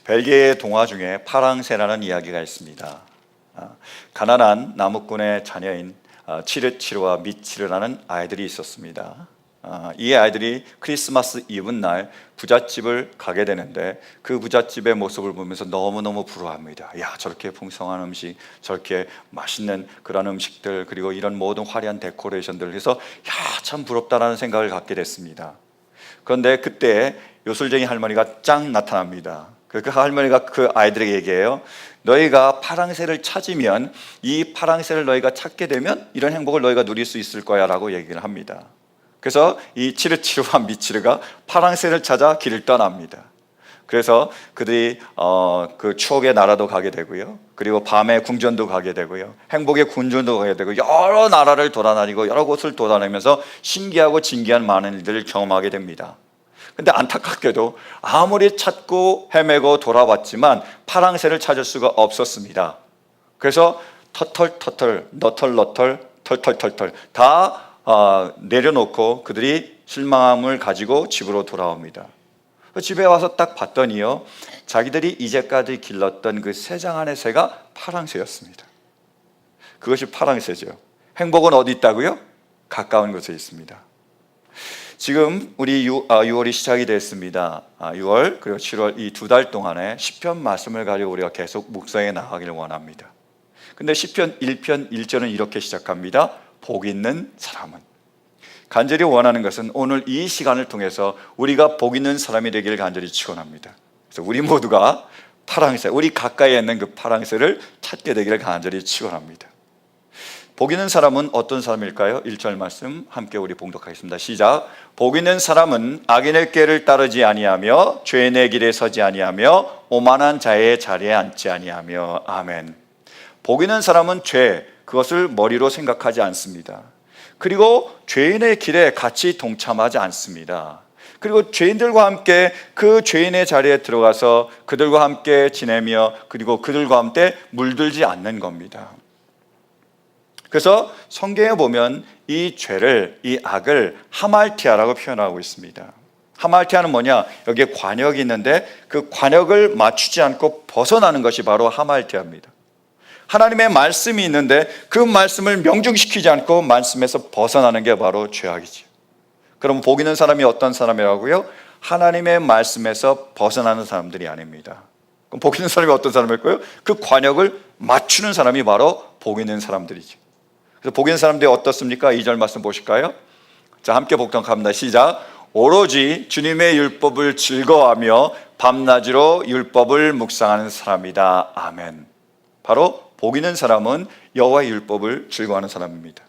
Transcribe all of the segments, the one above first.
벨기에 동화 중에 파랑새라는 이야기가 있습니다. 가난한 나무꾼의 자녀인 치르치르와 미치르라는 아이들이 있었습니다. 이 아이들이 크리스마스 이브 날 부잣집을 가게 되는데 그 부잣집의 모습을 보면서 너무너무 부러워합니다. 야, 저렇게 풍성한 음식, 저렇게 맛있는 그런 음식들, 그리고 이런 모든 화려한 데코레이션들, 그래서 야, 참 부럽다라는 생각을 갖게 됐습니다. 그런데 그때 요술쟁이 할머니가 짱 나타납니다. 그 할머니가 그 아이들에게 얘기해요. 너희가 파랑새를 찾으면, 이 파랑새를 너희가 찾게 되면 이런 행복을 너희가 누릴 수 있을 거야 라고 얘기를 합니다. 그래서 이 치르치르와 미치르가 파랑새를 찾아 길을 떠납니다. 그래서 그들이 그 추억의 나라도 가게 되고요, 그리고 밤의 궁전도 가게 되고요, 행복의 궁전도 가게 되고, 여러 나라를 돌아다니고 여러 곳을 돌아다니면서 신기하고 진기한 많은 일들을 경험하게 됩니다. 근데 안타깝게도 아무리 찾고 헤매고 돌아봤지만 파랑새를 찾을 수가 없었습니다. 그래서 터털터털, 너털너털, 털털털털 다 내려놓고 그들이 실망함을 가지고 집으로 돌아옵니다. 집에 와서 딱 봤더니요, 자기들이 이제까지 길렀던 그 새장 안의 새가 파랑새였습니다. 그것이 파랑새죠. 행복은 어디 있다고요? 가까운 곳에 있습니다. 지금 우리 6월이 시작이 됐습니다. 6월 그리고 7월 이 2달 동안에 시편 말씀을 가지고 우리가 계속 묵상해 나가기를 원합니다. 근데 시편 1편 1절은 이렇게 시작합니다. 복 있는 사람은. 간절히 원하는 것은 오늘 이 시간을 통해서 우리가 복 있는 사람이 되기를 간절히 축원합니다. 그래서 우리 모두가 파랑새, 우리 가까이에 있는 그 파랑새를 찾게 되기를 간절히 축원합니다. 복 있는 사람은 어떤 사람일까요? 1절 말씀 함께 우리 봉독하겠습니다. 시작. 복 있는 사람은 악인의 꾀를 따르지 아니하며 죄인의 길에 서지 아니하며 오만한 자의 자리에 앉지 아니하며. 아멘. 복 있는 사람은 죄, 그것을 머리로 생각하지 않습니다. 그리고 죄인의 길에 같이 동참하지 않습니다. 그리고 죄인들과 함께 그 죄인의 자리에 들어가서 그들과 함께 지내며 그리고 그들과 함께 물들지 않는 겁니다. 그래서 성경에 보면 이 죄를, 이 악을 하말티아라고 표현하고 있습니다. 하말티아는 뭐냐? 여기에 관역이 있는데 그 관역을 맞추지 않고 벗어나는 것이 바로 하말티아입니다. 하나님의 말씀이 있는데 그 말씀을 명중시키지 않고 말씀에서 벗어나는 게 바로 죄악이죠. 그럼 복 있는 사람이 어떤 사람이라고요? 하나님의 말씀에서 벗어나는 사람들이 아닙니다. 그럼 복 있는 사람이 어떤 사람일까요? 그 관역을 맞추는 사람이 바로 복 있는 사람들이죠. 그래서 복 있는 사람들이 어떻습니까? 2절 말씀 보실까요? 자, 함께 복독합니다. 시작. 오로지 주님의 율법을 즐거워하며 밤낮으로 율법을 묵상하는 사람이다. 아멘. 바로 복 있는 사람은 여호와의 율법을 즐거워하는 사람입니다.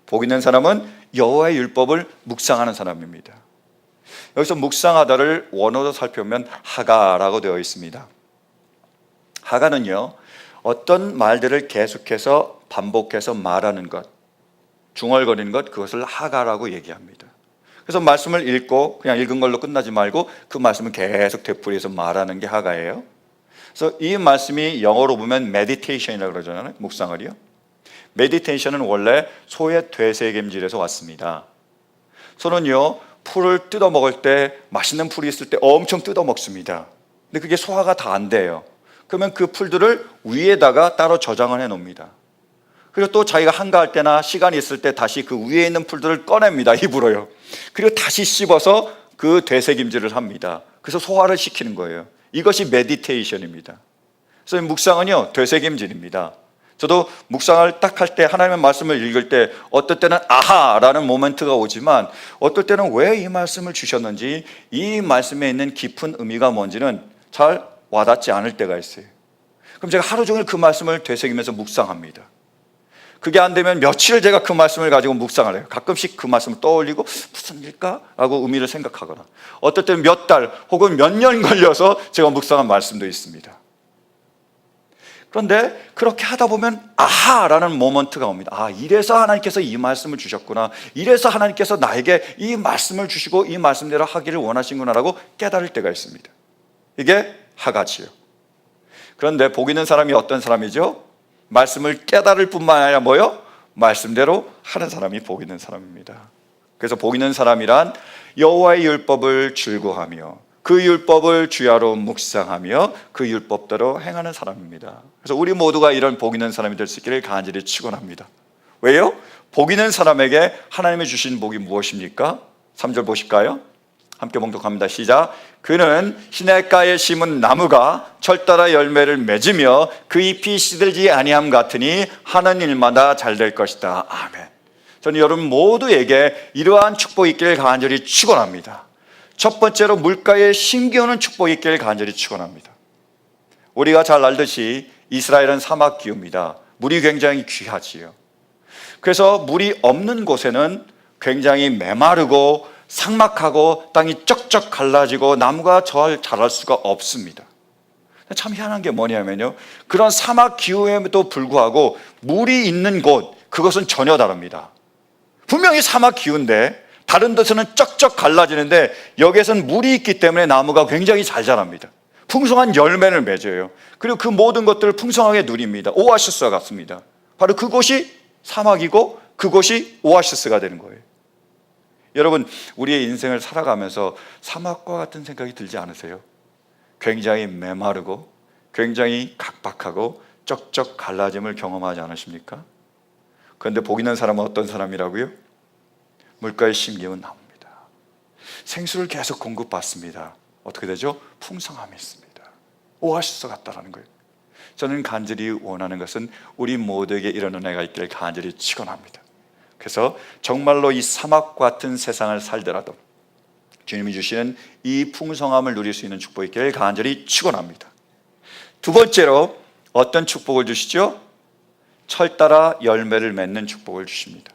복 있는 사람은 여호와의 율법을 묵상하는 사람입니다. 여기서 묵상하다를 원어로 살펴보면 하가라고 되어 있습니다. 하가는요, 어떤 말들을 계속해서 반복해서 말하는 것, 중얼거리는 것, 그것을 하가라고 얘기합니다. 그래서 말씀을 읽고 그냥 읽은 걸로 끝나지 말고 그 말씀을 계속 되풀이해서 말하는 게 하가예요. 그래서 이 말씀이 영어로 보면 meditation이라고 그러잖아요. 묵상을요. meditation은 원래 소의 되새김질에서 왔습니다. 소는요, 풀을 뜯어 먹을 때, 맛있는 풀이 있을 때 엄청 뜯어 먹습니다. 근데 그게 소화가 다 안 돼요. 그러면 그 풀들을 위에다가 따로 저장을 해 놓습니다. 그리고 또 자기가 한가할 때나 시간이 있을 때 다시 그 위에 있는 풀들을 꺼냅니다. 입으로요. 그리고 다시 씹어서 그 되새김질을 합니다. 그래서 소화를 시키는 거예요. 이것이 메디테이션입니다. 그래서 묵상은요, 되새김질입니다. 저도 묵상을 딱 할 때, 하나님의 말씀을 읽을 때 어떨 때는 아하라는 모멘트가 오지만 어떨 때는 왜 이 말씀을 주셨는지, 이 말씀에 있는 깊은 의미가 뭔지는 잘 와닿지 않을 때가 있어요. 그럼 제가 하루 종일 그 말씀을 되새기면서 묵상합니다. 그게 안 되면 며칠 제가 그 말씀을 가지고 묵상을 해요. 가끔씩 그 말씀을 떠올리고 무슨 일까? 라고 의미를 생각하거나, 어떨 때는 몇 달 혹은 몇 년 걸려서 제가 묵상한 말씀도 있습니다. 그런데 그렇게 하다 보면 아하라는 모먼트가 옵니다. 아, 이래서 하나님께서 이 말씀을 주셨구나. 이래서 하나님께서 나에게 이 말씀을 주시고 이 말씀대로 하기를 원하신구나 라고 깨달을 때가 있습니다. 이게 하가지요. 그런데 복 있는 사람이 어떤 사람이죠? 말씀을 깨달을 뿐만 아니라 뭐요? 말씀대로 하는 사람이 복 있는 사람입니다. 그래서 복 있는 사람이란 여호와의 율법을 즐거워하며 그 율법을 주야로 묵상하며 그 율법대로 행하는 사람입니다. 그래서 우리 모두가 이런 복 있는 사람이 될 수 있기를 간절히 축원합니다. 왜요? 복 있는 사람에게 하나님이 주신 복이 무엇입니까? 3절 보실까요? 함께 봉독합니다. 시작. 그는 시냇가에 심은 나무가 철 따라 열매를 맺으며 그 잎이 시들지 아니함 같으니 하는 일마다 잘 될 것이다. 아멘. 저는 여러분 모두에게 이러한 축복이 있기를 간절히 축원합니다. 첫 번째로 물가에 심기우는 축복이 있기를 간절히 축원합니다. 우리가 잘 알듯이 이스라엘은 사막 기후입니다. 물이 굉장히 귀하지요. 그래서 물이 없는 곳에는 굉장히 메마르고 삭막하고 땅이 쩍쩍 갈라지고 나무가 잘 자랄 수가 없습니다. 참 희한한 게 뭐냐면요, 그런 사막 기후에도 불구하고 물이 있는 곳, 그것은 전혀 다릅니다. 분명히 사막 기후인데 다른 데서는 쩍쩍 갈라지는데 여기에서는 물이 있기 때문에 나무가 굉장히 잘 자랍니다. 풍성한 열매를 맺어요. 그리고 그 모든 것들을 풍성하게 누립니다. 오아시스와 같습니다. 바로 그곳이 사막이고 그곳이 오아시스가 되는 거예요. 여러분, 우리의 인생을 살아가면서 사막과 같은 생각이 들지 않으세요? 굉장히 메마르고 굉장히 각박하고 쩍쩍 갈라짐을 경험하지 않으십니까? 그런데 복 있는 사람은 어떤 사람이라고요? 물가에 심기운 나무입니다. 생수를 계속 공급받습니다. 어떻게 되죠? 풍성함이 있습니다. 오아시스 같다라는 거예요. 저는 간절히 원하는 것은 우리 모두에게 이런 은혜가 있기를 간절히 축원합니다. 그래서 정말로 이 사막 같은 세상을 살더라도 주님이 주시는 이 풍성함을 누릴 수 있는 축복이 있기를 간절히 축원합니다. 두 번째로 어떤 축복을 주시죠? 철 따라 열매를 맺는 축복을 주십니다.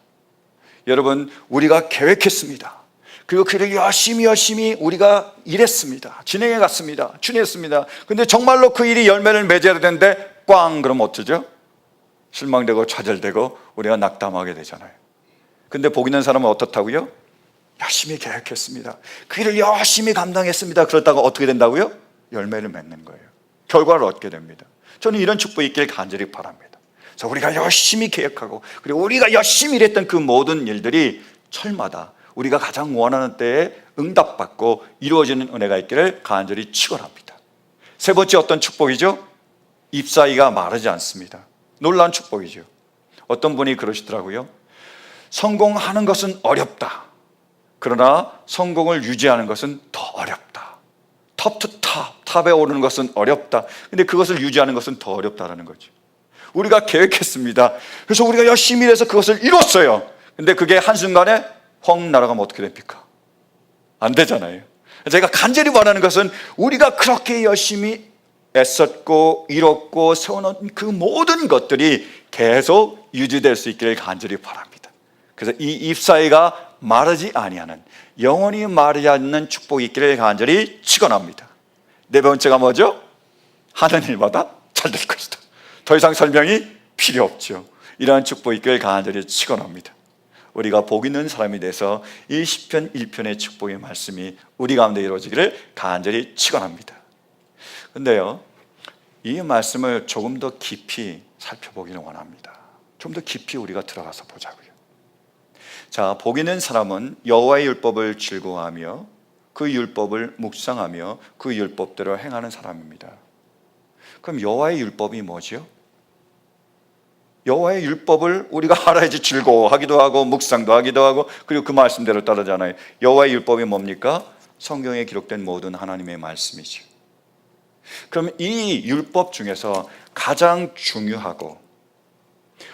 여러분, 우리가 계획했습니다. 그리고 그를 열심히 우리가 일했습니다. 진행해 갔습니다. 추진했습니다. 근데 정말로 그 일이 열매를 맺어야 되는데 꽝 그러면 어쩌죠? 실망되고 좌절되고 우리가 낙담하게 되잖아요. 근데 복 있는 사람은 어떻다고요? 열심히 계획했습니다. 그 일을 열심히 감당했습니다. 그러다가 어떻게 된다고요? 열매를 맺는 거예요. 결과를 얻게 됩니다. 저는 이런 축복이 있길 간절히 바랍니다. 그래서 우리가 열심히 계획하고 그리고 우리가 열심히 일했던 그 모든 일들이 철마다 우리가 가장 원하는 때에 응답받고 이루어지는 은혜가 있기를 간절히 축원합니다. 세 번째 어떤 축복이죠? 잎사귀가 마르지 않습니다. 놀라운 축복이죠. 어떤 분이 그러시더라고요. 성공하는 것은 어렵다. 그러나 성공을 유지하는 것은 더 어렵다. 탑 투 탑, 탑에 오르는 것은 어렵다. 근데 그것을 유지하는 것은 더 어렵다라는 거죠. 우리가 계획했습니다. 그래서 우리가 열심히 해서 그것을 이뤘어요. 근데 그게 한순간에 확 날아가면 어떻게 됩니까? 안 되잖아요. 제가 간절히 바라는 것은 우리가 그렇게 열심히 애썼고 이뤘고 세워놓은 그 모든 것들이 계속 유지될 수 있기를 간절히 바랍니다. 그래서 이 잎사귀가 마르지 아니하는, 영원히 마르지 않는 축복이 있기를 간절히 축원합니다. 네 번째가 뭐죠? 하는 일마다 잘 될 것이다. 더 이상 설명이 필요 없죠. 이러한 축복이 있기를 간절히 축원합니다. 우리가 복 있는 사람이 돼서 이 시편 1편의 축복의 말씀이 우리 가운데 이루어지기를 간절히 축원합니다. 근데요, 이 말씀을 조금 더 깊이 살펴보기를 원합니다. 좀 더 깊이 우리가 들어가서 보자고요. 자, 복 있는 사람은 여호와의 율법을 즐거워하며 그 율법을 묵상하며 그 율법대로 행하는 사람입니다. 그럼 여호와의 율법이 뭐죠? 여호와의 율법을 우리가 알아야지 즐거워하기도 하고 묵상도 하기도 하고 그리고 그 말씀대로 따르잖아요. 여호와의 율법이 뭡니까? 성경에 기록된 모든 하나님의 말씀이죠. 그럼 이 율법 중에서 가장 중요하고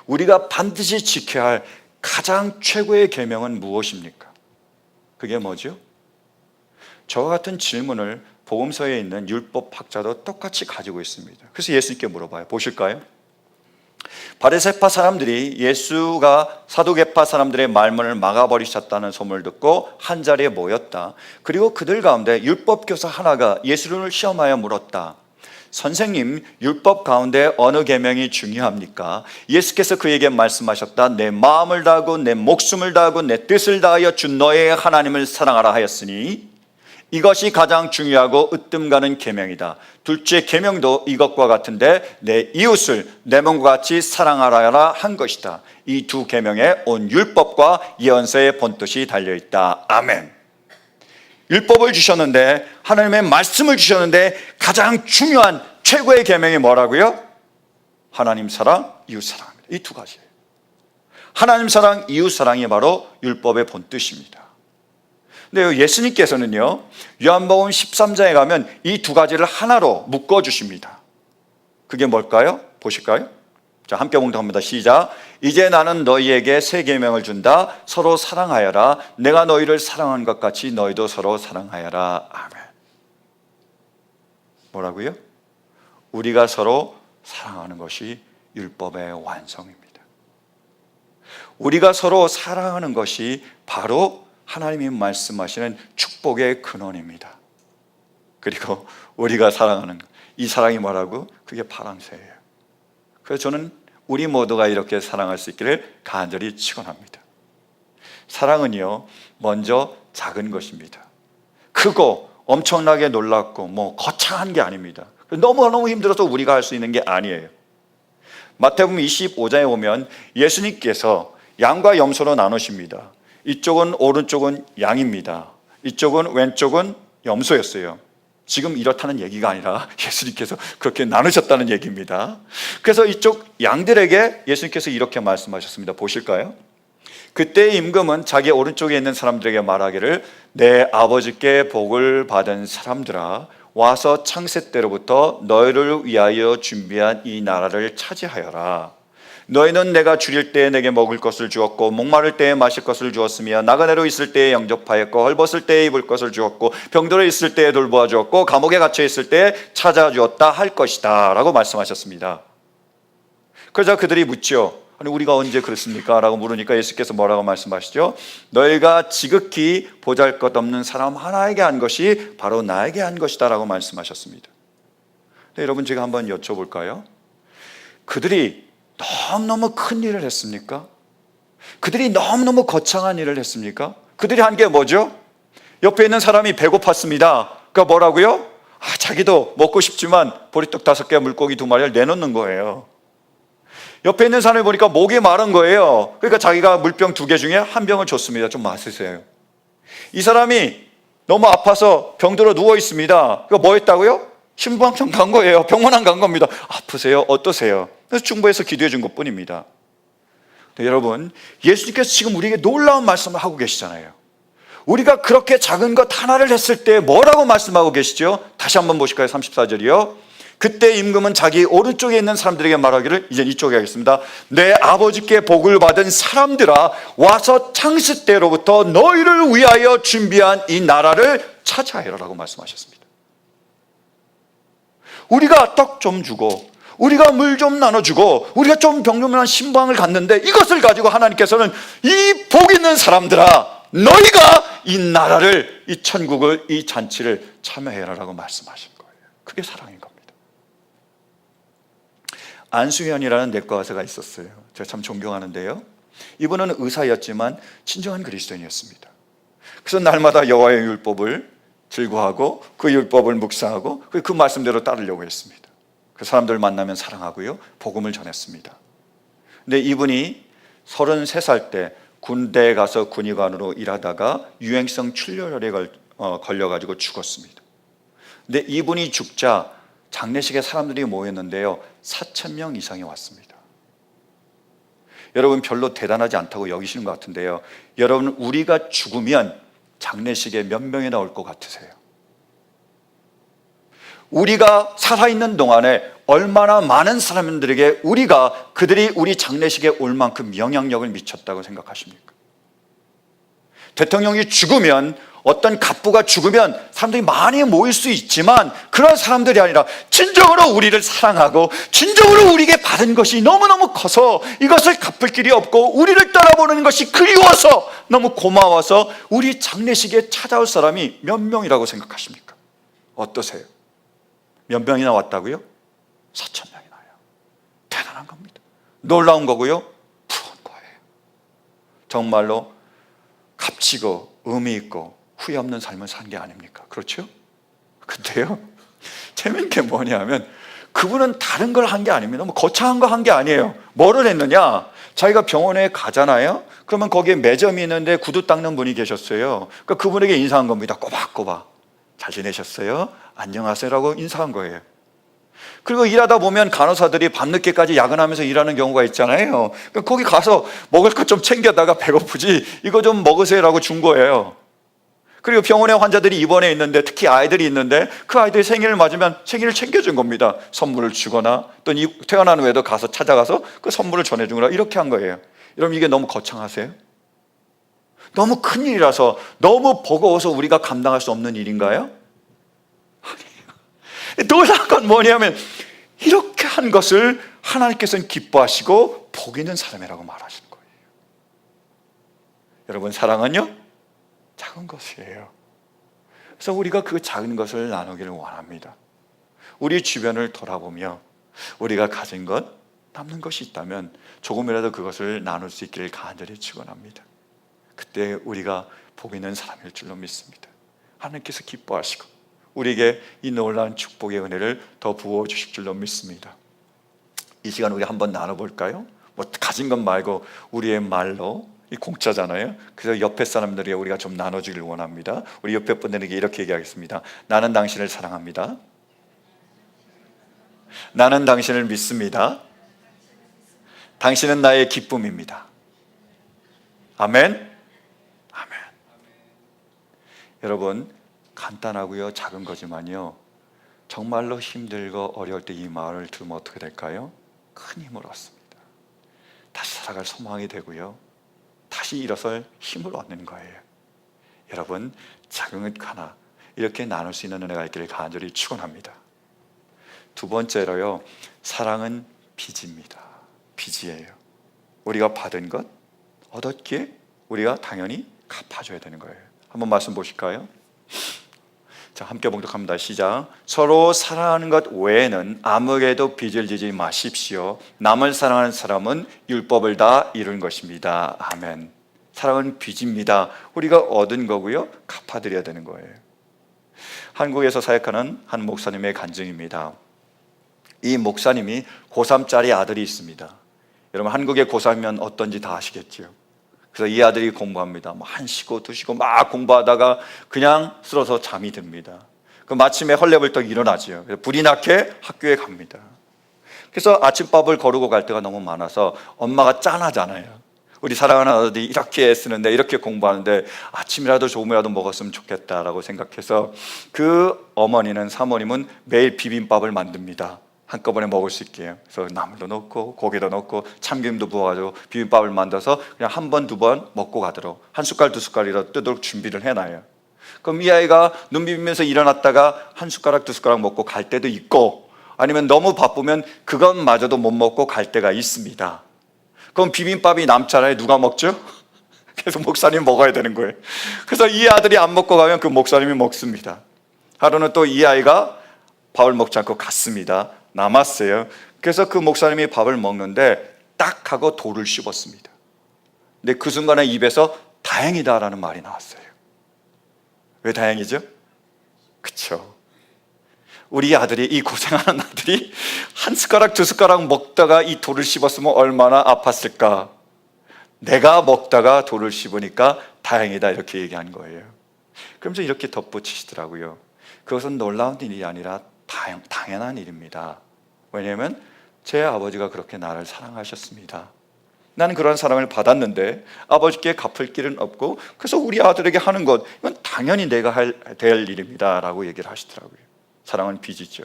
우리가 반드시 지켜야 할 가장 최고의 계명은 무엇입니까? 그게 뭐죠? 저와 같은 질문을 복음서에 있는 율법학자도 똑같이 가지고 있습니다. 그래서 예수님께 물어봐요. 보실까요? 바리새파 사람들이 예수가 사두개파 사람들의 말문을 막아버리셨다는 소문을 듣고 한 자리에 모였다. 그리고 그들 가운데 율법교사 하나가 예수를 시험하여 물었다. 선생님, 율법 가운데 어느 계명이 중요합니까? 예수께서 그에게 말씀하셨다. 내 마음을 다하고 내 목숨을 다하고 내 뜻을 다하여 주 너의 하나님을 사랑하라 하였으니 이것이 가장 중요하고 으뜸 가는 계명이다. 둘째 계명도 이것과 같은데 내 이웃을 내 몸과 같이 사랑하라 한 것이다. 이 두 계명에 온 율법과 예언서의 본뜻이 달려있다. 아멘. 율법을 주셨는데, 하나님의 말씀을 주셨는데 가장 중요한 최고의 계명이 뭐라고요? 하나님 사랑, 이웃 사랑입니다. 이 두 가지예요. 하나님 사랑, 이웃 사랑이 바로 율법의 본뜻입니다. 근데 예수님께서는요, 요한복음 13장에 가면 이 두 가지를 하나로 묶어주십니다. 그게 뭘까요? 보실까요? 자, 함께 봉독합니다. 시작. 이제 나는 너희에게 새 계명을 준다. 서로 사랑하여라. 내가 너희를 사랑한 것 같이 너희도 서로 사랑하여라. 아멘. 뭐라고요? 우리가 서로 사랑하는 것이 율법의 완성입니다. 우리가 서로 사랑하는 것이 바로 하나님이 말씀하시는 축복의 근원입니다. 그리고 우리가 사랑하는 이 사랑이 뭐라고? 그게 파랑새예요. 그래서 저는 우리 모두가 이렇게 사랑할 수 있기를 간절히 축원합니다. 사랑은요, 먼저 작은 것입니다. 크고 엄청나게 놀랍고 거창한 게 아닙니다. 너무너무 힘들어서 우리가 할 수 있는 게 아니에요. 마태복음 25장에 보면 예수님께서 양과 염소로 나누십니다. 이쪽은 오른쪽은 양입니다. 이쪽은 왼쪽은 염소였어요. 지금 이렇다는 얘기가 아니라 예수님께서 그렇게 나누셨다는 얘기입니다. 그래서 이쪽 양들에게 예수님께서 이렇게 말씀하셨습니다. 보실까요? 그때 임금은 자기 오른쪽에 있는 사람들에게 말하기를 내 아버지께 복을 받은 사람들아, 와서 창세 때로부터 너희를 위하여 준비한 이 나라를 차지하여라. 너희는 내가 줄일 때에 내게 먹을 것을 주었고, 목마를 때에 마실 것을 주었으며, 나그네로 있을 때에 영접하였고, 헐벗을 때에 입을 것을 주었고, 병들어 있을 때에 돌보아 주었고, 감옥에 갇혀 있을 때에 찾아주었다 할 것이다 라고 말씀하셨습니다. 그러자 그들이 묻죠. 아니, 우리가 언제 그랬습니까? 라고 물으니까 예수께서 뭐라고 말씀하시죠? 너희가 지극히 보잘것없는 사람 하나에게 한 것이 바로 나에게 한 것이다 라고 말씀하셨습니다. 네, 여러분, 제가 한번 여쭤볼까요? 그들이 너무너무 큰 일을 했습니까? 그들이 너무너무 거창한 일을 했습니까? 그들이 한 게 뭐죠? 옆에 있는 사람이 배고팠습니다. 그러니까 뭐라고요? 자기도 먹고 싶지만 보리떡 5개, 물고기 2마리를 내놓는 거예요. 옆에 있는 사람을 보니까 목이 마른 거예요. 그러니까 자기가 물병 2개 중에 한 병을 줬습니다. 좀 마시세요. 이 사람이 너무 아파서 병들어 누워 있습니다. 그러니까 뭐 했다고요? 신부한테 간 거예요. 병원 안 간 겁니다. 아프세요? 어떠세요? 그래서 중보해서 기도해 준 것뿐입니다. 여러분, 예수님께서 지금 우리에게 놀라운 말씀을 하고 계시잖아요. 우리가 그렇게 작은 것 하나를 했을 때 뭐라고 말씀하고 계시죠? 다시 한번 보실까요? 34절이요. 그때 임금은 자기 오른쪽에 있는 사람들에게 말하기를, 이제 이쪽에 하겠습니다. 내 아버지께 복을 받은 사람들아, 와서 창세 때로부터 너희를 위하여 준비한 이 나라를 차지하여라 라고 말씀하셨습니다. 우리가 떡 좀 주고, 우리가 물 좀 나눠주고, 우리가 좀 병름한 신방을 갔는데, 이것을 가지고 하나님께서는 이 복 있는 사람들아, 너희가 이 나라를, 이 천국을, 이 잔치를 참여해라 라고 말씀하신 거예요. 그게 사랑인 겁니다. 안수현이라는 내과 의사가 있었어요. 제가 참 존경하는데요, 이분은 의사였지만 진정한 그리스도인이었습니다. 그래서 날마다 여호와의 율법을 즐거워하고 그 율법을 묵상하고 그 말씀대로 따르려고 했습니다. 그 사람들 만나면 사랑하고요, 복음을 전했습니다. 근데 이분이 33살 때 군대에 가서 군의관으로 일하다가 유행성 출혈에 걸려가지고 죽었습니다. 근데 이분이 죽자 장례식에 사람들이 모였는데요, 4,000명 이상이 왔습니다. 여러분, 별로 대단하지 않다고 여기시는 것 같은데요, 여러분, 우리가 죽으면 장례식에 몇 명이나 올 것 같으세요? 우리가 살아있는 동안에 얼마나 많은 사람들에게 그들이 우리 장례식에 올 만큼 영향력을 미쳤다고 생각하십니까? 대통령이 죽으면, 어떤 갑부가 죽으면 사람들이 많이 모일 수 있지만 그런 사람들이 아니라 진정으로 우리를 사랑하고 진정으로 우리에게 받은 것이 너무너무 커서 이것을 갚을 길이 없고 우리를 떠나보는 것이 그리워서 너무 고마워서 우리 장례식에 찾아올 사람이 몇 명이라고 생각하십니까? 어떠세요? 몇 명이나 왔다고요? 4,000명이나요. 대단한 겁니다. 놀라운 거고요, 부러운 거예요. 정말로 값지고 의미 있고 후회 없는 삶을 산 게 아닙니까? 그렇죠? 근데요, 재밌는 게 뭐냐면 그분은 다른 걸 한 게 아닙니다. 거창한 거 한 게 아니에요. 뭐를 했느냐? 자기가 병원에 가잖아요. 그러면 거기에 매점이 있는데 구두 닦는 분이 계셨어요. 그러니까 그분에게 인사한 겁니다. 꼬박꼬박. 잘 지내셨어요? 안녕하세요라고 인사한 거예요. 그리고 일하다 보면 간호사들이 밤늦게까지 야근하면서 일하는 경우가 있잖아요. 그러니까 거기 가서 먹을 것 좀 챙겨다가 배고프지 이거 좀 먹으세요라고 준 거예요. 그리고 병원에 환자들이 입원해 있는데 특히 아이들이 있는데 그 아이들이 생일을 맞으면 생일을 챙겨준 겁니다. 선물을 주거나 또 태어난 후에도 가서 찾아가서 그 선물을 전해주거나 이렇게 한 거예요. 여러분 이게 너무 거창하세요? 너무 큰 일이라서 너무 버거워서 우리가 감당할 수 없는 일인가요? 아니에요. 놀라운 건 뭐냐면 이렇게 한 것을 하나님께서는 기뻐하시고 복 있는 사람이라고 말하시는 거예요. 여러분 사랑은요? 작은 것이에요. 그래서 우리가 그 작은 것을 나누기를 원합니다. 우리 주변을 돌아보며 우리가 가진 것, 남는 것이 있다면 조금이라도 그것을 나눌 수 있기를 간절히 축원합니다. 그때 우리가 복 있는 사람일 줄로 믿습니다. 하나님께서 기뻐하시고 우리에게 이 놀라운 축복의 은혜를 더 부어주실 줄로 믿습니다. 이 시간 우리 한번 나눠볼까요? 뭐 가진 것 말고 우리의 말로, 이 공짜잖아요. 그래서 옆에 사람들이 우리가 좀 나눠주길 원합니다. 우리 옆에 분들에게 이렇게 얘기하겠습니다. 나는 당신을 사랑합니다. 나는 당신을 믿습니다. 당신은 나의 기쁨입니다. 아멘. 아멘. 여러분 간단하고요 작은 거지만요 정말로 힘들고 어려울 때 이 말을 들으면 어떻게 될까요? 큰 힘을 얻습니다. 다시 살아갈 소망이 되고요 다시 일어설 힘을 얻는 거예요. 여러분 작은 것 하나 이렇게 나눌 수 있는 은혜가 있기를 간절히 축원합니다. 두 번째로요 사랑은 빚입니다. 빚이에요. 우리가 받은 것 얻었기에 우리가 당연히 갚아줘야 되는 거예요. 한번 말씀 보실까요? 자, 함께 봉독합니다. 시작. 서로 사랑하는 것 외에는 아무에게도 빚을 지지 마십시오. 남을 사랑하는 사람은 율법을 다 이룬 것입니다. 아멘. 사랑은 빚입니다. 우리가 얻은 거고요 갚아드려야 되는 거예요. 한국에서 사역하는 한 목사님의 간증입니다. 이 목사님이 고3짜리 아들이 있습니다. 여러분 한국의 고3이면 어떤지 다 아시겠죠? 그래서 이 아들이 공부합니다. 한 쉬고 두 쉬고 막 공부하다가 그냥 쓰러서 잠이 듭니다. 그 마침에 헐레벌떡 일어나죠. 불이 나게 학교에 갑니다. 그래서 아침밥을 거르고 갈 때가 너무 많아서 엄마가 짠하잖아요. 우리 사랑하는 아들이 이렇게 애쓰는데 이렇게 공부하는데 아침이라도 조금이라도 먹었으면 좋겠다라고 생각해서 그 어머니는 사모님은 매일 비빔밥을 만듭니다. 한꺼번에 먹을 수 있게요. 그래서 나물도 넣고 고기도 넣고 참기름도 부어가지고 비빔밥을 만들어서 그냥 한 번, 두 번 먹고 가도록 한 숟갈, 두 숟갈이라도 뜨도록 준비를 해놔요. 그럼 이 아이가 눈 비비면서 일어났다가 한 숟가락, 두 숟가락 먹고 갈 때도 있고 아니면 너무 바쁘면 그것마저도 못 먹고 갈 때가 있습니다. 그럼 비빔밥이 남잖아요. 누가 먹죠? 그래서 목사님이 먹어야 되는 거예요. 그래서 이 아들이 안 먹고 가면 그 목사님이 먹습니다. 하루는 또 이 아이가 밥을 먹지 않고 갔습니다. 남았어요. 그래서 그 목사님이 밥을 먹는데 딱 하고 돌을 씹었습니다. 근데 그 순간에 입에서 다행이다라는 말이 나왔어요. 왜 다행이죠? 그쵸? 우리 아들이, 이 고생하는 아들이 한 숟가락 두 숟가락 먹다가 이 돌을 씹었으면 얼마나 아팠을까. 내가 먹다가 돌을 씹으니까 다행이다 이렇게 얘기한 거예요. 그러면서 이렇게 덧붙이시더라고요. 그것은 놀라운 일이 아니라 당연한 일입니다. 왜냐하면 제 아버지가 그렇게 나를 사랑하셨습니다. 나는 그런 사랑을 받았는데 아버지께 갚을 길은 없고 그래서 우리 아들에게 하는 것 이건 당연히 내가 될 일입니다 라고 얘기를 하시더라고요. 사랑은 빚이죠.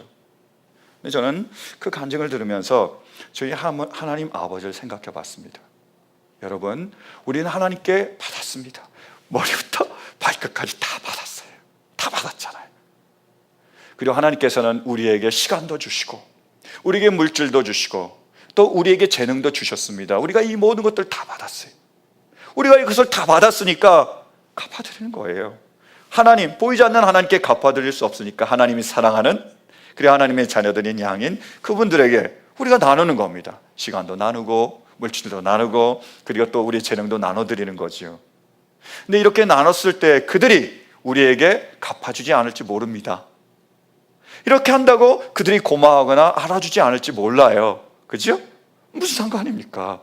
근데 저는 그 간증을 들으면서 저희 하나님 아버지를 생각해 봤습니다. 여러분 우리는 하나님께 받았습니다. 머리부터 발끝까지 다 받았어요. 다 받았잖아요. 그리고 하나님께서는 우리에게 시간도 주시고 우리에게 물질도 주시고 또 우리에게 재능도 주셨습니다. 우리가 이 모든 것들 다 받았어요. 우리가 이것을 다 받았으니까 갚아드리는 거예요. 하나님, 보이지 않는 하나님께 갚아드릴 수 없으니까 하나님이 사랑하는 그리고 하나님의 자녀들인 양인 그분들에게 우리가 나누는 겁니다. 시간도 나누고 물질도 나누고 그리고 또 우리의 재능도 나눠드리는 거죠. 근데 이렇게 나눴을 때 그들이 우리에게 갚아주지 않을지 모릅니다. 이렇게 한다고 그들이 고마워하거나 알아주지 않을지 몰라요. 그죠? 무슨 상관입니까?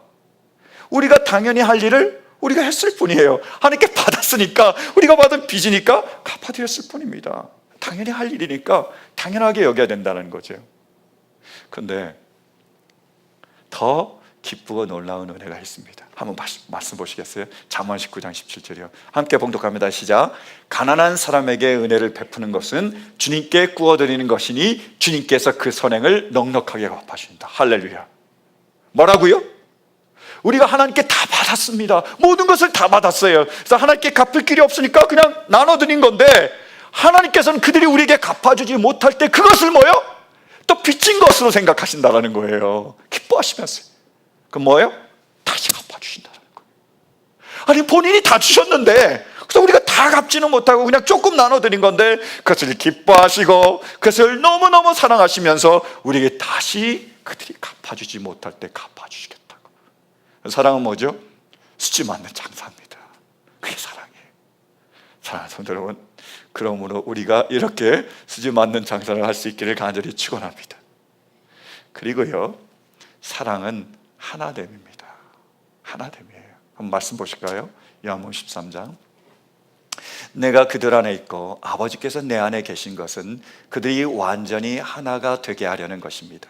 우리가 당연히 할 일을 우리가 했을 뿐이에요. 하나님께 받았으니까, 우리가 받은 빚이니까 갚아드렸을 뿐입니다. 당연히 할 일이니까 당연하게 여겨야 된다는 거죠. 그런데 더 기쁘고 놀라운 은혜가 있습니다. 한번 말씀 보시겠어요? 잠언 19장 17절이요. 함께 봉독합니다. 시작. 가난한 사람에게 은혜를 베푸는 것은 주님께 구워드리는 것이니 주님께서 그 선행을 넉넉하게 갚아주신다. 할렐루야. 뭐라고요? 우리가 하나님께 다 받았습니다. 모든 것을 다 받았어요. 그래서 하나님께 갚을 길이 없으니까 그냥 나눠드린 건데, 하나님께서는 그들이 우리에게 갚아주지 못할 때 그것을 뭐요? 또 빚진 것으로 생각하신다는 거예요. 기뻐하시면서. 그럼 뭐예요? 다시 갚아주신다는 거예요. 아니, 본인이 다 주셨는데, 그래서 우리가 다 갚지는 못하고 그냥 조금 나눠드린 건데, 그것을 기뻐하시고 그것을 너무너무 사랑하시면서 우리에게 다시 그들이 갚아주지 못할 때 갚아주시겠다고. 사랑은 뭐죠? 수지 맞는 장사입니다. 그게 사랑이에요. 사랑하는 성도 여러분, 그러므로 우리가 이렇게 수지 맞는 장사를 할 수 있기를 간절히 축원합니다. 그리고요, 사랑은 하나됨입니다. 하나됨이에요. 한번 말씀 보실까요? 요한복음 13장. 내가 그들 안에 있고 아버지께서 내 안에 계신 것은 그들이 완전히 하나가 되게 하려는 것입니다.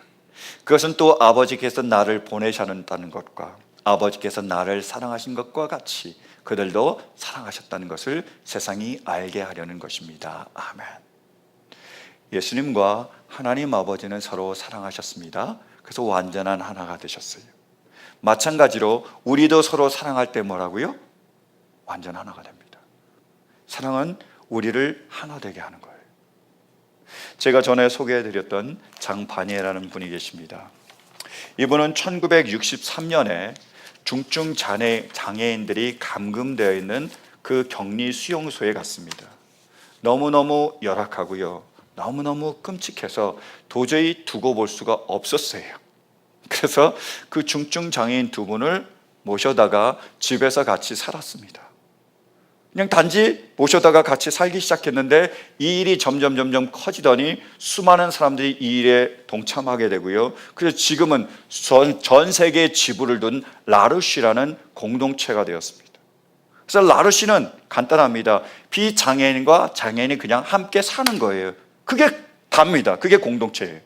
그것은 또 아버지께서 나를 보내셨다는 것과 아버지께서 나를 사랑하신 것과 같이 그들도 사랑하셨다는 것을 세상이 알게 하려는 것입니다. 아멘. 예수님과 하나님 아버지는 서로 사랑하셨습니다. 그래서 완전한 하나가 되셨어요. 마찬가지로 우리도 서로 사랑할 때 뭐라고요? 완전 하나가 됩니다. 사랑은 우리를 하나 되게 하는 거예요. 제가 전에 소개해드렸던 장바니에라는 분이 계십니다. 이분은 1963년에 중증 장애인들이 감금되어 있는 그 격리 수용소에 갔습니다. 너무너무 열악하고요, 너무너무 끔찍해서 도저히 두고 볼 수가 없었어요. 그래서 그 중증 장애인 두 분을 모셔다가 집에서 같이 살았습니다. 그냥 단지 모셔다가 같이 살기 시작했는데 이 일이 점점 커지더니 수많은 사람들이 이 일에 동참하게 되고요. 그래서 지금은 전 세계에 지부를 둔 라르쉬라는 공동체가 되었습니다. 그래서 라르쉬는 간단합니다. 비장애인과 장애인이 그냥 함께 사는 거예요. 그게 답니다. 그게 공동체예요.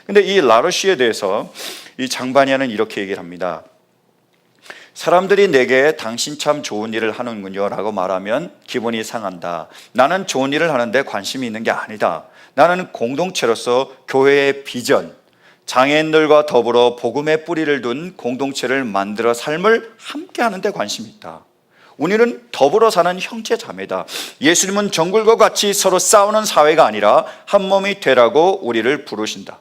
근데 이 라르쉬에 대해서 이 장바니아는 이렇게 얘기를 합니다. 사람들이 내게 당신 참 좋은 일을 하는군요 라고 말하면 기분이 상한다. 나는 좋은 일을 하는데 관심이 있는 게 아니다. 나는 공동체로서 교회의 비전, 장애인들과 더불어 복음의 뿌리를 둔 공동체를 만들어 삶을 함께 하는 데 관심이 있다. 우리는 더불어 사는 형제 자매다. 예수님은 정글과 같이 서로 싸우는 사회가 아니라 한 몸이 되라고 우리를 부르신다.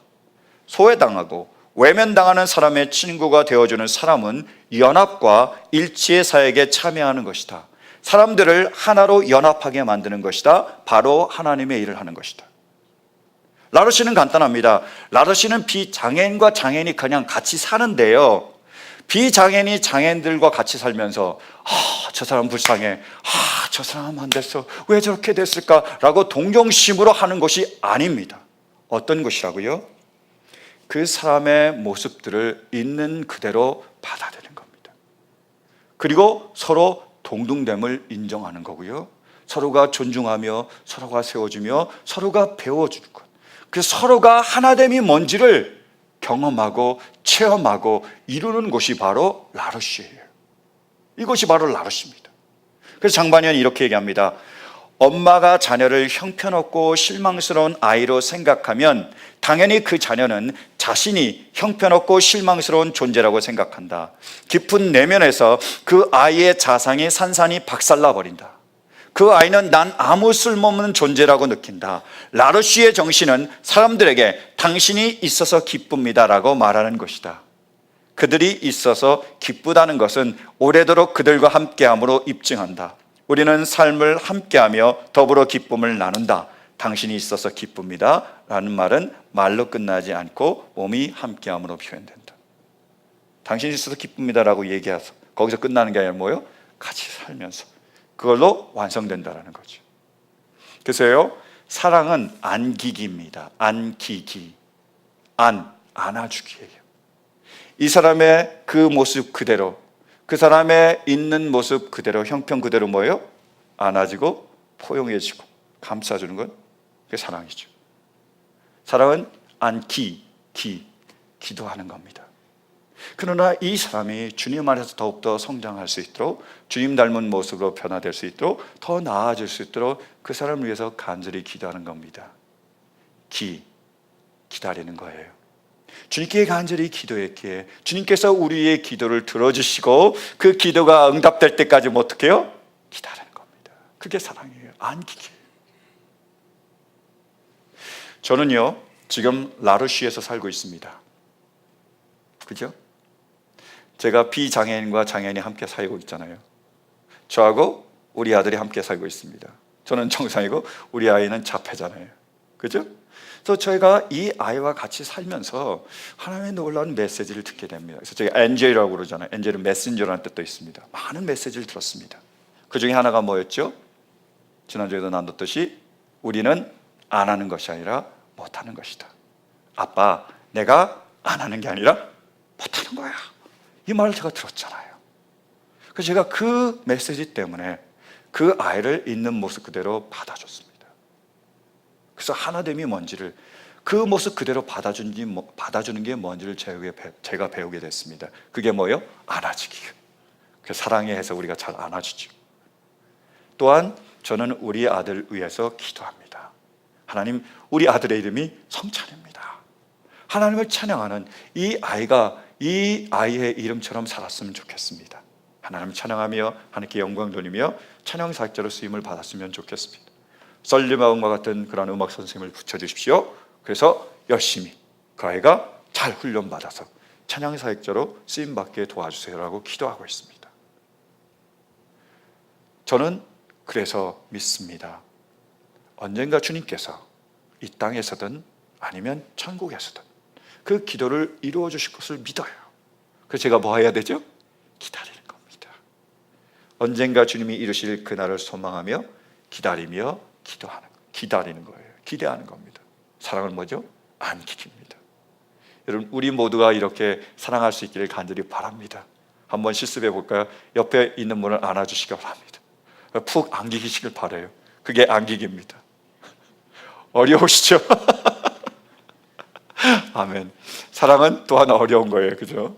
소외당하고 외면당하는 사람의 친구가 되어주는 사람은 연합과 일치의 사역에 참여하는 것이다. 사람들을 하나로 연합하게 만드는 것이다. 바로 하나님의 일을 하는 것이다. 라르쉬는 간단합니다. 라르쉬는 비장애인과 장애인이 그냥 같이 사는데요, 비장애인이 장애인들과 같이 살면서 저 사람 불쌍해, 저 사람 안 됐어, 왜 저렇게 됐을까 라고 동정심으로 하는 것이 아닙니다. 어떤 것이라고요? 그 사람의 모습들을 있는 그대로 받아들이는 겁니다. 그리고 서로 동등됨을 인정하는 거고요, 서로가 존중하며 서로가 세워주며 서로가 배워줄 것, 그 서로가 하나됨이 뭔지를 경험하고 체험하고 이루는 것이 바로 라르쉬예요. 이것이 바로 라르쉬입니다. 그래서 장바니아는 이렇게 얘기합니다. 엄마가 자녀를 형편없고 실망스러운 아이로 생각하면 당연히 그 자녀는 자신이 형편없고 실망스러운 존재라고 생각한다. 깊은 내면에서 그 아이의 자상이 산산이 박살나 버린다. 그 아이는 난 아무 쓸모없는 존재라고 느낀다. 라르쉬의 정신은 사람들에게 당신이 있어서 기쁩니다 라고 말하는 것이다. 그들이 있어서 기쁘다는 것은 오래도록 그들과 함께함으로 입증한다. 우리는 삶을 함께하며 더불어 기쁨을 나눈다. 당신이 있어서 기쁩니다 라는 말은 말로 끝나지 않고 몸이 함께함으로 표현된다. 당신이 있어서 기쁩니다 라고 얘기해서 거기서 끝나는 게 아니라 뭐예요? 같이 살면서 그걸로 완성된다는 거죠. 그래서요, 사랑은 안기기입니다. 안기기, 안아주기예요. 이 사람의 그 모습 그대로, 그 사람의 있는 모습 그대로, 형편 그대로 뭐예요? 안아주고 포용해주고 감싸주는 건 그게 사랑이죠. 사랑은 기도하는 겁니다. 그러나 이 사람이 주님 안에서 더욱더 성장할 수 있도록, 주님 닮은 모습으로 변화될 수 있도록, 더 나아질 수 있도록 그 사람을 위해서 간절히 기도하는 겁니다. 기다리는 거예요. 주님께 간절히 기도했기에 주님께서 우리의 기도를 들어주시고 그 기도가 응답될 때까지 어떻게 해요? 기다리는 겁니다. 그게 사랑이에요. 안기기. 저는요 지금 라르시에서 살고 있습니다. 그죠? 제가 비장애인과 장애인이 함께 살고 있잖아요. 저하고 우리 아들이 함께 살고 있습니다. 저는 정상이고 우리 아이는 자폐잖아요. 그죠? 그래서 저희가 이 아이와 같이 살면서 하나님의 놀라운 메시지를 듣게 됩니다. 그래서 제가 엔젤이라고 그러잖아요. 엔젤은 메신저라는 뜻도 있습니다. 많은 메시지를 들었습니다. 그 중에 하나가 뭐였죠? 지난주에도 나눴듯이 우리는 안 하는 것이 아니라 못하는 것이다. 아빠, 내가 안 하는 게 아니라 못하는 거야. 이 말을 제가 들었잖아요. 그래서 제가 그 메시지 때문에 그 아이를 있는 모습 그대로 받아줬습니다. 그래서 하나됨이 뭔지를, 그 모습 그대로 받아주는 게 뭔지를 제가 배우게 됐습니다. 그게 뭐예요? 안아주기. 사랑에 해서 우리가 잘 안아주죠. 또한 저는 우리 아들 위해서 기도합니다. 하나님, 우리 아들의 이름이 성찬입니다. 하나님을 찬양하는 이 아이의 이름처럼 살았으면 좋겠습니다. 하나님을 찬양하며 하나님께 영광 돌리며 찬양 사역자로 쓰임을 받았으면 좋겠습니다. 썰리마음과 같은 그런 음악 선생님을 붙여주십시오. 그래서 열심히 그 아이가 잘 훈련받아서 찬양 사역자로 쓰임받게 도와주세요라고 기도하고 있습니다. 저는 그래서 믿습니다. 언젠가 주님께서 이 땅에서든 아니면 천국에서든 그 기도를 이루어 주실 것을 믿어요. 그래서 제가 뭐 해야 되죠? 기다리는 겁니다. 언젠가 주님이 이루실 그날을 소망하며 기다리며 기다리는 거예요. 기대하는 겁니다. 사랑은 뭐죠? 안기기입니다. 여러분, 우리 모두가 이렇게 사랑할 수 있기를 간절히 바랍니다. 한번 실습해 볼까요? 옆에 있는 분을 안아주시기 바랍니다. 푹 안기시길 바라요. 그게 안기기입니다. 어려우시죠? 아멘. 사랑은 또한 어려운 거예요. 그죠?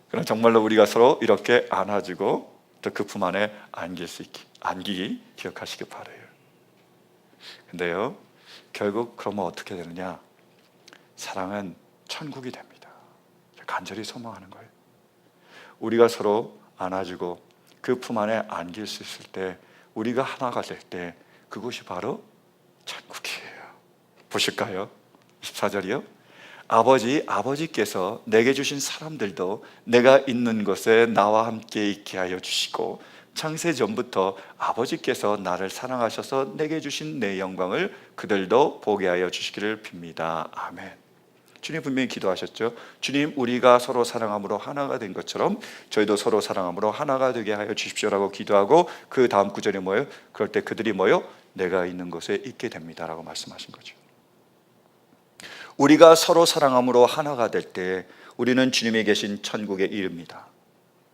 그럼 정말로 우리가 서로 이렇게 안아주고 또 그 품 안에 안기기 기억하시기 바라요. 근데요, 결국 그러면 어떻게 되느냐? 사랑은 천국이 됩니다. 간절히 소망하는 거예요. 우리가 서로 안아주고 그 품 안에 안길 수 있을 때, 우리가 하나가 될 때 그곳이 바로 천국이에요. 보실까요? 24절이요. 아버지께서 내게 주신 사람들도 내가 있는 곳에 나와 함께 있게 하여 주시고 창세 전부터 아버지께서 나를 사랑하셔서 내게 주신 내 영광을 그들도 보게 하여 주시기를 빕니다. 아멘. 주님 분명히 기도하셨죠. 주님, 우리가 서로 사랑함으로 하나가 된 것처럼 저희도 서로 사랑함으로 하나가 되게 하여 주십시오라고 기도하고, 그 다음 구절이 뭐예요? 그럴 때 그들이 뭐예요? 내가 있는 곳에 있게 됩니다라고 말씀하신 거죠. 우리가 서로 사랑함으로 하나가 될 때 우리는 주님이 계신 천국에 이릅니다.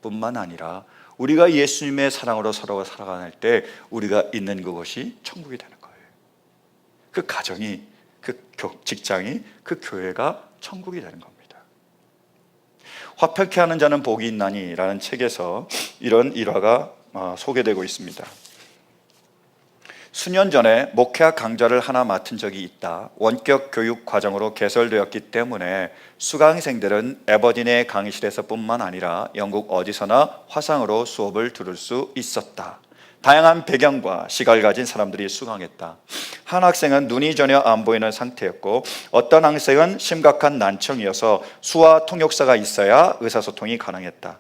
뿐만 아니라 우리가 예수님의 사랑으로 서로가 살아갈 때 우리가 있는 그곳이 천국이 되는 거예요. 그 가정이, 그 직장이, 그 교회가 천국이 되는 겁니다. 화평케 하는 자는 복이 있나니 라는 책에서 이런 일화가 소개되고 있습니다. 수년 전에 목회학 강좌를 하나 맡은 적이 있다. 원격 교육 과정으로 개설되었기 때문에 수강생들은 에버딘의 강의실에서 뿐만 아니라 영국 어디서나 화상으로 수업을 들을 수 있었다. 다양한 배경과 시각을 가진 사람들이 수강했다. 한 학생은 눈이 전혀 안 보이는 상태였고, 어떤 학생은 심각한 난청이어서 수화 통역사가 있어야 의사소통이 가능했다.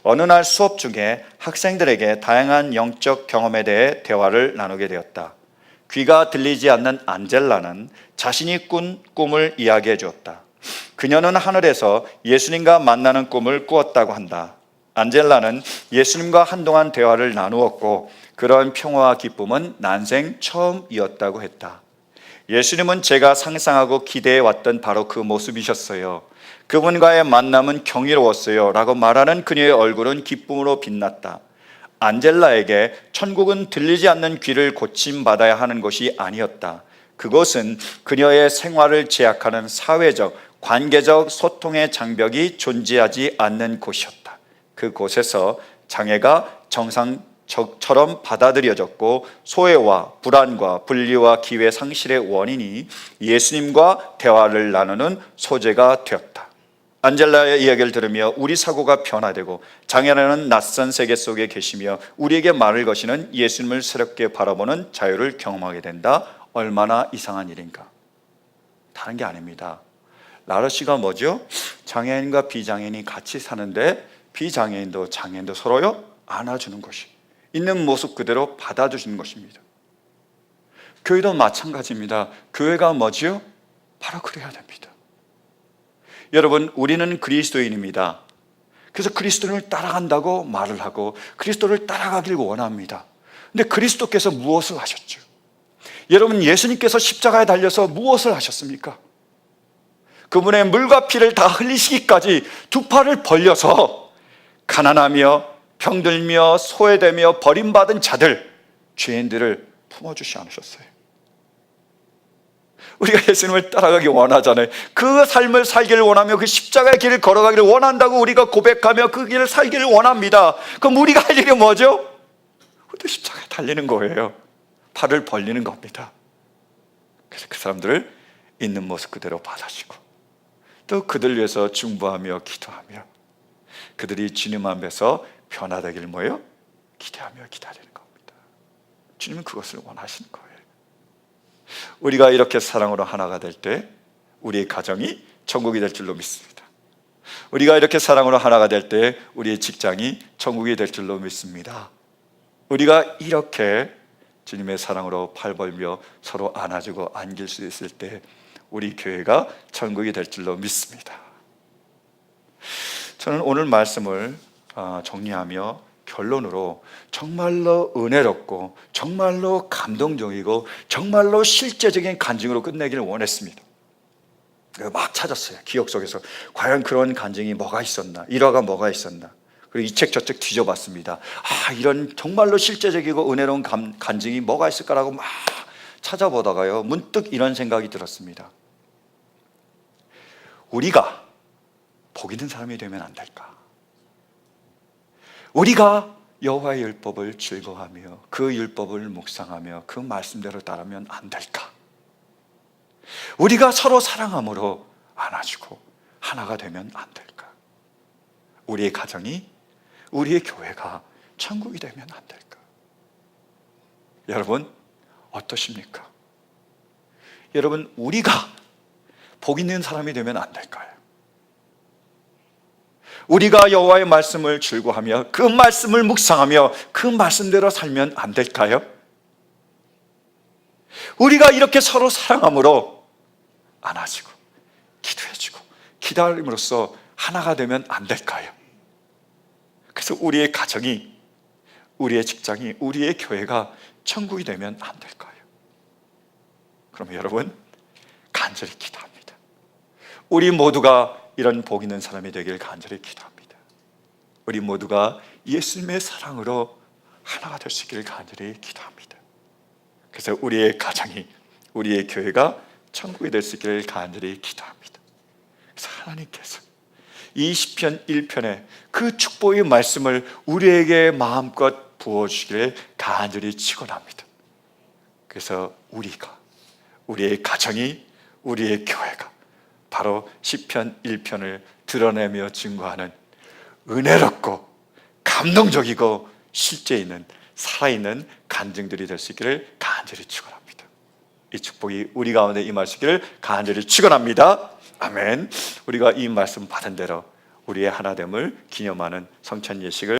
어느 날 수업 중에 학생들에게 다양한 영적 경험에 대해 대화를 나누게 되었다. 귀가 들리지 않는 안젤라는 자신이 꾼 꿈을 이야기해 주었다. 그녀는 하늘에서 예수님과 만나는 꿈을 꾸었다고 한다. 안젤라는 예수님과 한동안 대화를 나누었고 그런 평화와 기쁨은 난생 처음이었다고 했다. 예수님은 제가 상상하고 기대해 왔던 바로 그 모습이셨어요. 그분과의 만남은 경이로웠어요 라고 말하는 그녀의 얼굴은 기쁨으로 빛났다. 안젤라에게 천국은 들리지 않는 귀를 고침받아야 하는 것이 아니었다. 그것은 그녀의 생활을 제약하는 사회적, 관계적 소통의 장벽이 존재하지 않는 곳이었다. 그곳에서 장애가 정상처럼 받아들여졌고 소외와 불안과 분리와 기회 상실의 원인이 예수님과 대화를 나누는 소재가 되었다. 안젤라의 이야기를 들으며 우리 사고가 변화되고 장애라는 낯선 세계 속에 계시며 우리에게 말을 거시는 예수님을 새롭게 바라보는 자유를 경험하게 된다. 얼마나 이상한 일인가. 다른 게 아닙니다. 라르시가 뭐죠? 장애인과 비장애인이 같이 사는데 비장애인도 장애인도 서로요 안아주는 것이, 있는 모습 그대로 받아주시는 것입니다. 교회도 마찬가지입니다. 교회가 뭐지요? 바로 그래야 됩니다. 여러분, 우리는 그리스도인입니다. 그래서 그리스도를 따라간다고 말을 하고 그리스도를 따라가길 원합니다. 근데 그리스도께서 무엇을 하셨죠? 여러분, 예수님께서 십자가에 달려서 무엇을 하셨습니까? 그분의 물과 피를 다 흘리시기까지 두 팔을 벌려서 가난하며 병들며 소외되며 버림받은 자들, 죄인들을 품어주시 않으셨어요. 우리가 예수님을 따라가기 원하잖아요. 그 삶을 살기를 원하며 그 십자가의 길을 걸어가기를 원한다고 우리가 고백하며 그 길을 살기를 원합니다. 그럼 우리가 할 일이 뭐죠? 우리도 십자가에 달리는 거예요. 팔을 벌리는 겁니다. 그래서 그 사람들을 있는 모습 그대로 받아주고 또 그들 위해서 중보하며 기도하며 그들이 주님 앞에서 변화되길 뭐예요? 기대하며 기다리는 겁니다. 주님은 그것을 원하시는 거예요. 우리가 이렇게 사랑으로 하나가 될 때 우리의 가정이 천국이 될 줄로 믿습니다. 우리가 이렇게 사랑으로 하나가 될 때 우리의 직장이 천국이 될 줄로 믿습니다. 우리가 이렇게 주님의 사랑으로 팔 벌며 서로 안아주고 안길 수 있을 때 우리 교회가 천국이 될 줄로 믿습니다. 저는 오늘 말씀을 정리하며 결론으로 정말로 은혜롭고 정말로 감동적이고 정말로 실제적인 간증으로 끝내기를 원했습니다. 막 찾았어요. 기억 속에서 과연 그런 간증이 뭐가 있었나, 일화가 뭐가 있었나. 그리고 이 책 저책 뒤져봤습니다. 이런 정말로 실제적이고 은혜로운 간증이 뭐가 있을까라고 막 찾아보다가요 문득 이런 생각이 들었습니다. 우리가 복 있는 사람이 되면 안 될까? 우리가 여호와의 율법을 즐거워하며 그 율법을 묵상하며 그 말씀대로 따르면 안 될까? 우리가 서로 사랑함으로 안아주고 하나가 되면 안 될까? 우리의 가정이, 우리의 교회가 천국이 되면 안 될까? 여러분 어떠십니까? 여러분, 우리가 복 있는 사람이 되면 안 될까요? 우리가 여호와의 말씀을 즐거워하며 그 말씀을 묵상하며 그 말씀대로 살면 안 될까요? 우리가 이렇게 서로 사랑함으로 안아주고 기도해주고 기다림으로써 하나가 되면 안 될까요? 그래서 우리의 가정이, 우리의 직장이, 우리의 교회가 천국이 되면 안 될까요? 그럼 여러분 간절히 기도합니다. 우리 모두가 이런 복 있는 사람이 되길 간절히 기도합니다. 우리 모두가 예수님의 사랑으로 하나가 될 수 있기를 간절히 기도합니다. 그래서 우리의 가정이, 우리의 교회가 천국이 될 수 있기를 간절히 기도합니다. 그래서 하나님께서 이 시편 1편에 그 축복의 말씀을 우리에게 마음껏 부어주시기를 간절히 축원합니다. 그래서 우리가, 우리의 가정이, 우리의 교회가 바로 시편 1편을 드러내며 증거하는 은혜롭고 감동적이고 실제 있는 살아있는 간증들이 될 수 있기를 간절히 축원합니다. 이 축복이 우리 가운데 임할 수 있기를 간절히 축원합니다. 아멘. 우리가 이 말씀 받은 대로 우리의 하나됨을 기념하는 성찬 예식을